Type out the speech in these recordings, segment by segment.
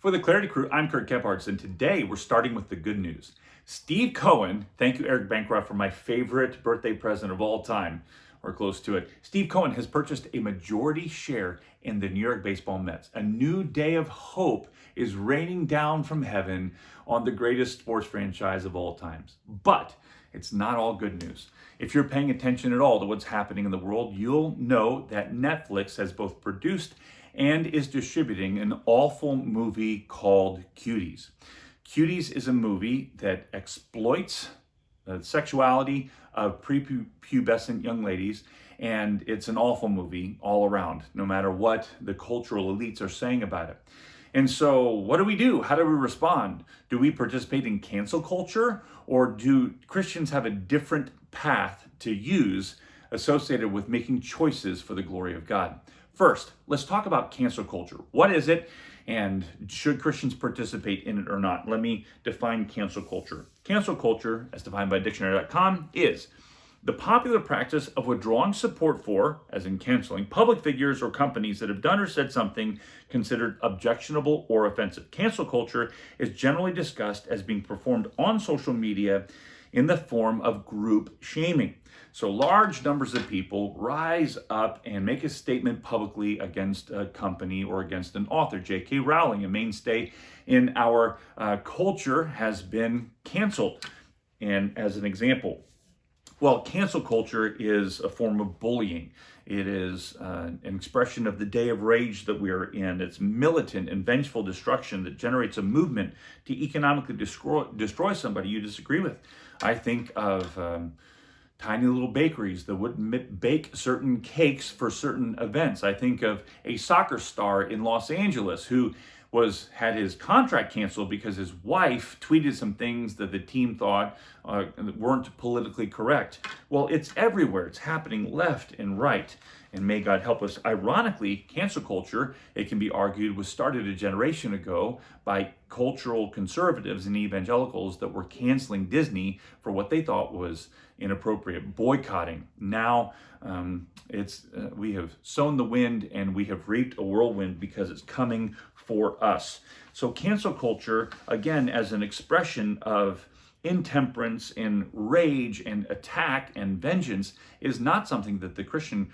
For the Clarity Crew, I'm Kurt Gebhards, and today we're starting with the good news. Steve Cohen, thank you, Eric Bancroft, for my favorite birthday present of all time, or close to it. Steve Cohen has purchased a majority share in the New York Baseball Mets. A new day of hope is raining down from heaven on the greatest sports franchise of all times. But it's not all good news. If you're paying attention at all to what's happening in the world, you'll know that Netflix has both produced and is distributing an awful movie called Cuties. Cuties is a movie that exploits the sexuality of prepubescent young ladies, and it's an awful movie all around, no matter what the cultural elites are saying about it. And so what do we do? How do we respond? Do we participate in cancel culture, or do Christians have a different path to use associated with making choices for the glory of God? First, let's talk about cancel culture. What is it, and should Christians participate in it or not? Let me define cancel culture. Cancel culture, as defined by dictionary.com, is the popular practice of withdrawing support for, as in canceling, public figures or companies that have done or said something considered objectionable or offensive. Cancel culture is generally discussed as being performed on social media in the form of group shaming. So large numbers of people rise up and make a statement publicly against a company or against an author. J.K. Rowling, a mainstay in our culture, has been canceled. And as an example, well, cancel culture is a form of bullying. It is an expression of the day of rage that we are in. It's militant and vengeful destruction that generates a movement to economically destroy somebody you disagree with. I think of tiny little bakeries that wouldn't bake certain cakes for certain events. I think of a soccer star in Los Angeles who had his contract canceled because his wife tweeted some things that the team thought weren't politically correct. Well, it's everywhere. It's happening left and right. And may God help us. Ironically, cancel culture, it can be argued, was started a generation ago by cultural conservatives and evangelicals that were canceling Disney for what they thought was inappropriate, boycotting. Now we have sown the wind and we have reaped a whirlwind because it's coming for us. So cancel culture, again, as an expression of intemperance and rage and attack and vengeance, is not something that the Christian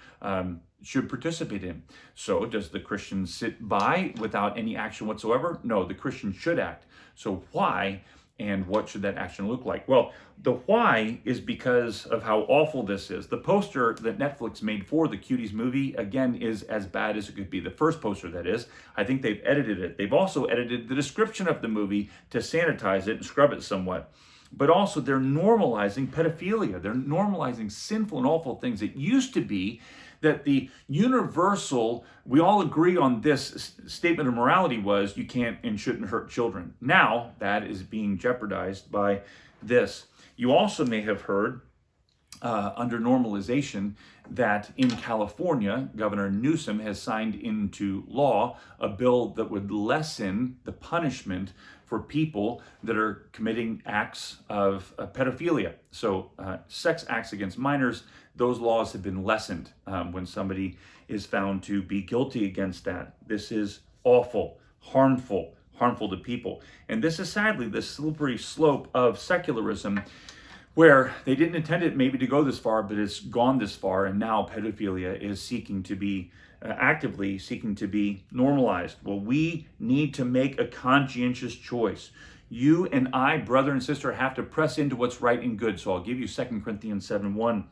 should participate in. So does the Christian sit by without any action whatsoever? No, the Christian should act. So why? And what should that action look like? Well, the why is because of how awful this is. The poster that Netflix made for the Cuties movie, again, is as bad as it could be. The first poster, that is. I think they've edited it. They've also edited the description of the movie to sanitize it and scrub it somewhat. But also, they're normalizing pedophilia. They're normalizing sinful and awful things. It used to be that the universal, we all agree on this statement of morality was you can't and shouldn't hurt children. Now that is being jeopardized by this. You also may have heard under normalization that in California, Governor Newsom has signed into law a bill that would lessen the punishment for people that are committing acts of pedophilia. So sex acts against minors, those laws have been lessened when somebody is found to be guilty against that. This is awful, harmful to people. And this is sadly the slippery slope of secularism, where they didn't intend it maybe to go this far, but it's gone this far, and now pedophilia is seeking to be actively seeking to be normalized. Well, we need to make a conscientious choice. You and I, brother and sister, have to press into what's right and good. So I'll give you 2 Corinthians 7:1.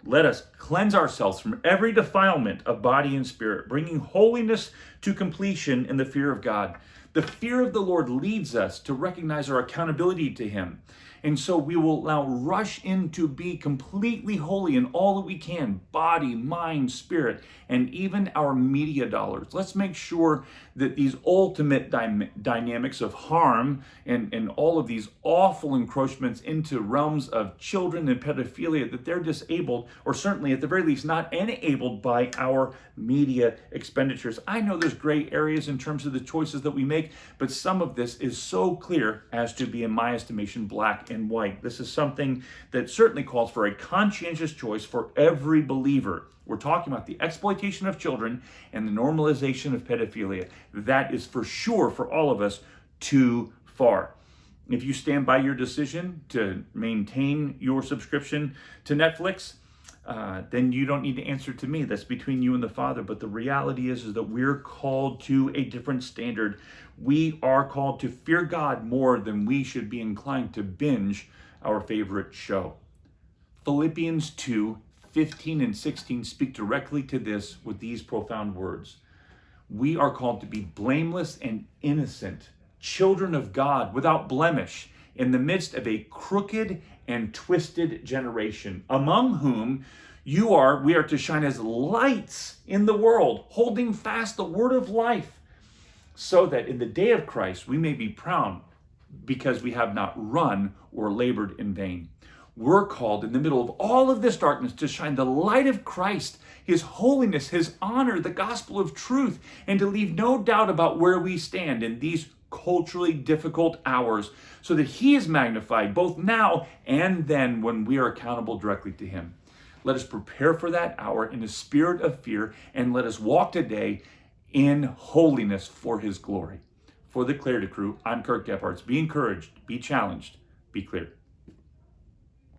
Let us cleanse ourselves from every defilement of body and spirit, bringing holiness to completion in the fear of God. The fear of the Lord leads us to recognize our accountability to Him. And so we will now rush in to be completely holy in all that we can, body, mind, spirit, and even our media dollars. Let's make sure that these ultimate dynamics of harm and all of these awful encroachments into realms of children and pedophilia, that they're disabled, or certainly at the very least not enabled by our media expenditures. I know there's gray areas in terms of the choices that we make, but some of this is so clear as to be, in my estimation, black and white. This is something that certainly calls for a conscientious choice for every believer. We're talking about the exploitation of children and the normalization of pedophilia. That is for sure for all of us too far. If you stand by your decision to maintain your subscription to Netflix, then you don't need to answer to me. That's between you and the Father. But the reality is that we're called to a different standard. We are called to fear God more than we should be inclined to binge our favorite show. Philippians 2:15 and 16 speak directly to this with these profound words. We are called to be blameless and innocent, children of God without blemish, in the midst of a crooked and twisted generation, among whom we are to shine as lights in the world, holding fast the word of life, so that in the day of Christ we may be proud because we have not run or labored in vain. We're called in the middle of all of this darkness to shine the light of Christ, his holiness, his honor, the gospel of truth, and to leave no doubt about where we stand in these culturally difficult hours, so that he is magnified both now and then when we are accountable directly to him. Let us prepare for that hour in a spirit of fear, and let us walk today in holiness for his glory. For the Clarity Crew, I'm Kirk Gebhards. Be encouraged, be challenged, be clear.